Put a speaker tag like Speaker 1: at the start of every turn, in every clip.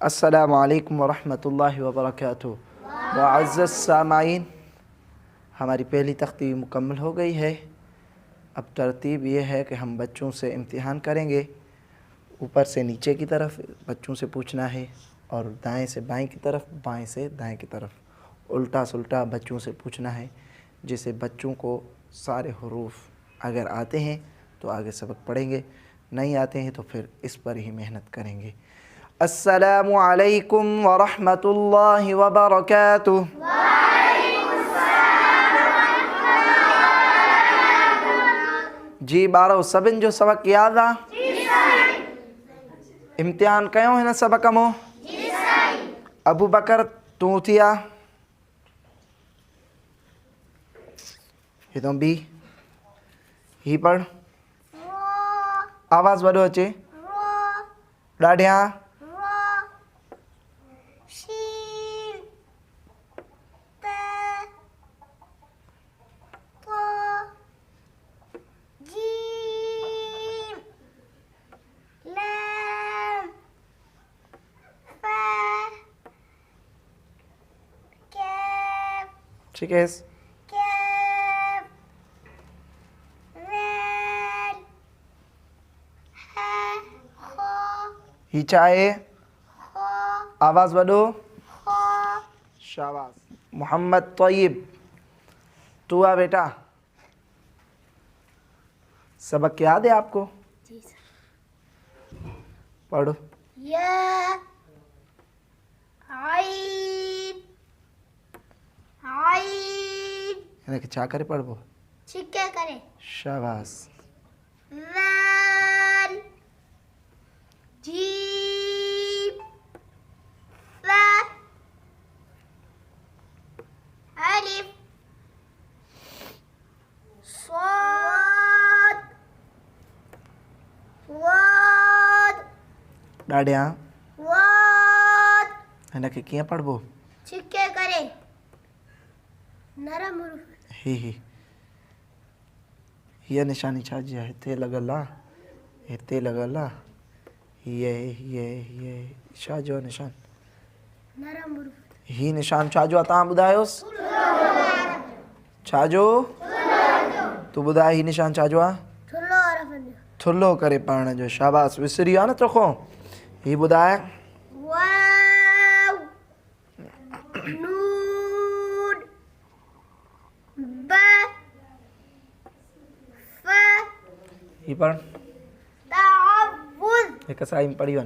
Speaker 1: अस्सलामु अलैकुम वरहमतुल्लाहि वबरकातुहू। मुअज़्ज़ज़ सामाईन, हमारी पहली तख्ती मुकम्मल हो गई है। अब तरतीब ये है कि हम बच्चों से इम्तिहान करेंगे। ऊपर से नीचे की तरफ बच्चों से पूछना है और दाएं से बाएं की तरफ, बाएं से दाएं की तरफ, उल्टा सुल्टा बच्चों से पूछना है, जिससे बच्चों को सारे हुरूफ अगर आते हैं तो आगे सबक पढ़ेंगे, नहीं आते हैं तो फिर इस पर ही मेहनत करेंगे। अस्सलामु अलैकुम वरहमतुल्लाहि वबरकातुहू। जी ॿारो सभिनि जो सबक यादि आहे? इम्तिहान कयो हिन सबक मो? अबू बकर तूं थी आ? हितों बी ही पढ़, आवाज़ वॾो अचे। ॾाढिया ठीक है। ही चाहे आवाज़ वॾो। शाबाश। मोहम्मद तोयब तू आ बेटा, सबक याद है आपको? जी सर। पढ़ो।
Speaker 2: या आइन आइन,
Speaker 1: इनके छा करे पढ़बो?
Speaker 2: छिके करे।
Speaker 1: शाबाश।
Speaker 2: लाल जीम ला अलिफ स्वाद वाद
Speaker 1: ॾाढिया
Speaker 2: वाद,
Speaker 1: इनके कीअं पढ़बो?
Speaker 2: छिके करे। नरम रूप
Speaker 1: ही हीअ निशानी छा जी आहे? हिते लॻल आहे, हिते लॻल आहे। हीअ छा जो निशान?
Speaker 2: नरम रूप।
Speaker 1: ही निशान छा जो आहे तव्हां ॿुधायोसि? छा जो? तू ॿुधाए ही निशान छा जो आहे? थुल्हो करे पढ़ण जो। शाबाश। विसरी आहे न तोखो। ही ॿुधाए।
Speaker 2: वाव नून ब फ।
Speaker 1: ही पढ़।
Speaker 2: तअव्वुज़।
Speaker 1: हिकु साई में पढ़ी वञ।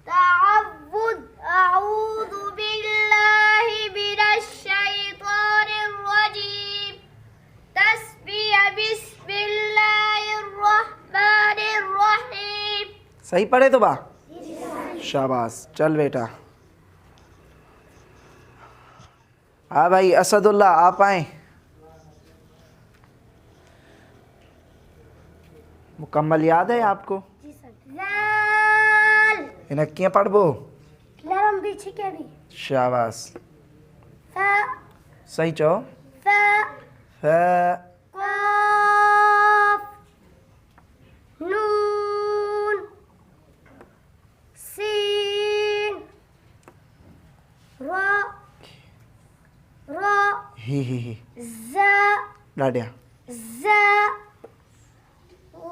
Speaker 2: तअव्वुज़ अऊज़ु बिल्लाहि मिनश शैतानिर रजीम। तस्बीह बिस्मिल्लाहिर रहमानिर रहीम।
Speaker 1: सही पढ़े तो बा? शाबाश। चल बेटा। हाँ भाई असदुल्ला आप आए। मुकम्मल याद है आपको?
Speaker 2: जी सर। लाल
Speaker 1: इन्हें क्यों पढ़बो?
Speaker 2: नरम भी छिके भी।
Speaker 1: शाबाश।
Speaker 2: फ
Speaker 1: सही चो।
Speaker 2: फ काफ नून सीन रा रा
Speaker 1: ही
Speaker 2: ज़ा
Speaker 1: ॾाढिया
Speaker 2: ज़ा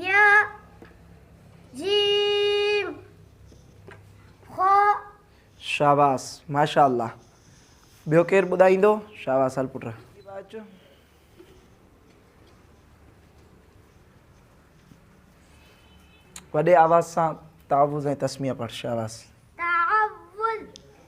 Speaker 2: या जीम खा।
Speaker 1: शाबाश माशाअल्लाह। ॿियो केरु ॿुधाईंदो? शाबाश। हल पुट। वॾे आवाज़ सां तावुज़ ऐं तस्मीह पढ़। शाबाश।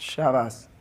Speaker 1: शाबाश।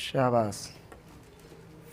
Speaker 1: शाबाश।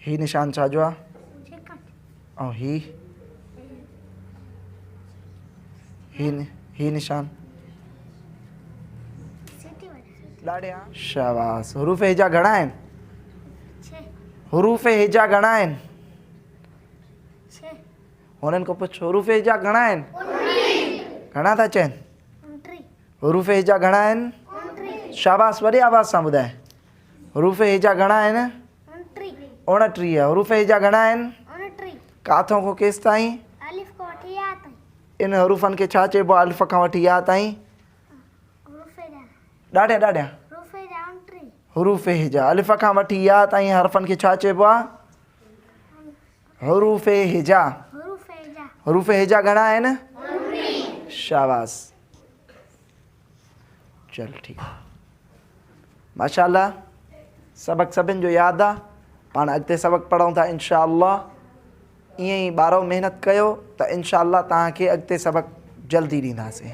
Speaker 1: ही निशान छाजो आहे ऐं ही निशान ॾाढे शाबाश। हरूफ हिजा घणा आहिनि? हरूफ हिजा घणा आहिनि? हुननि खां पुछ हरूफ हिजा घणा आहिनि? घणा था चवनि? हरूफ हिजा घणा आहिनि? शाबाश, वॾी आवाज़ सां ॿुधाए। हरूफ हिजा घणा आहिनि? 29। हरूफ हिजा घणा आहिनि? काथों खां केसि ताईं? इन हरूफनि खे छा चइबो आहे? अलिफ खां वठी या ताईं? ॾाढिया ॾाढिया हरूफ हिजा। अलिफ खां वठी या ताईं हरफनि खे छा चइबो आहे? हरूफ हिजा। हरूफ हिजा घणा आहिनि? शाबाश, चल ठीकु आहे, माशाअल्लाह। सबक़ सभिनि जो यादि आहे। पाण अॻिते सबक़ पढ़ूं था इंशाअल्लाह। ईअं ई ॿारो महिनत कयो त इंशाअल्लाह तव्हांखे अॻिते सबक़ जल्दी ॾींदासीं।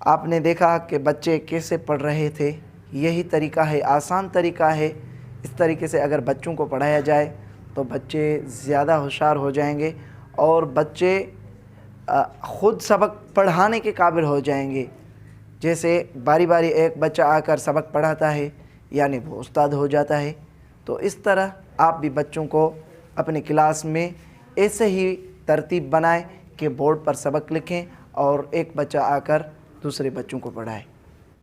Speaker 1: आपने देखा कि बच्चे कैसे पढ़ रहे थे, यही तरीका है, आसान तरीका है। इस तरीके से अगर बच्चों को पढ़ाया जाए तो बच्चे ज़्यादा होशियार हो जाएंगे और बच्चे ख़ुद सबक पढ़ाने के काबिल हो जाएंगे। जैसे बारी बारी एक बच्चा आकर सबक पढ़ाता है यानी वो उस्ताद हो जाता है। तो इस तरह आप भी बच्चों को अपनी क्लास में ऐसे ही तरतीब बनाएं कि बोर्ड पर सबक लिखें और एक बच्चा आकर दूसरे बच्चों को पढ़ाए।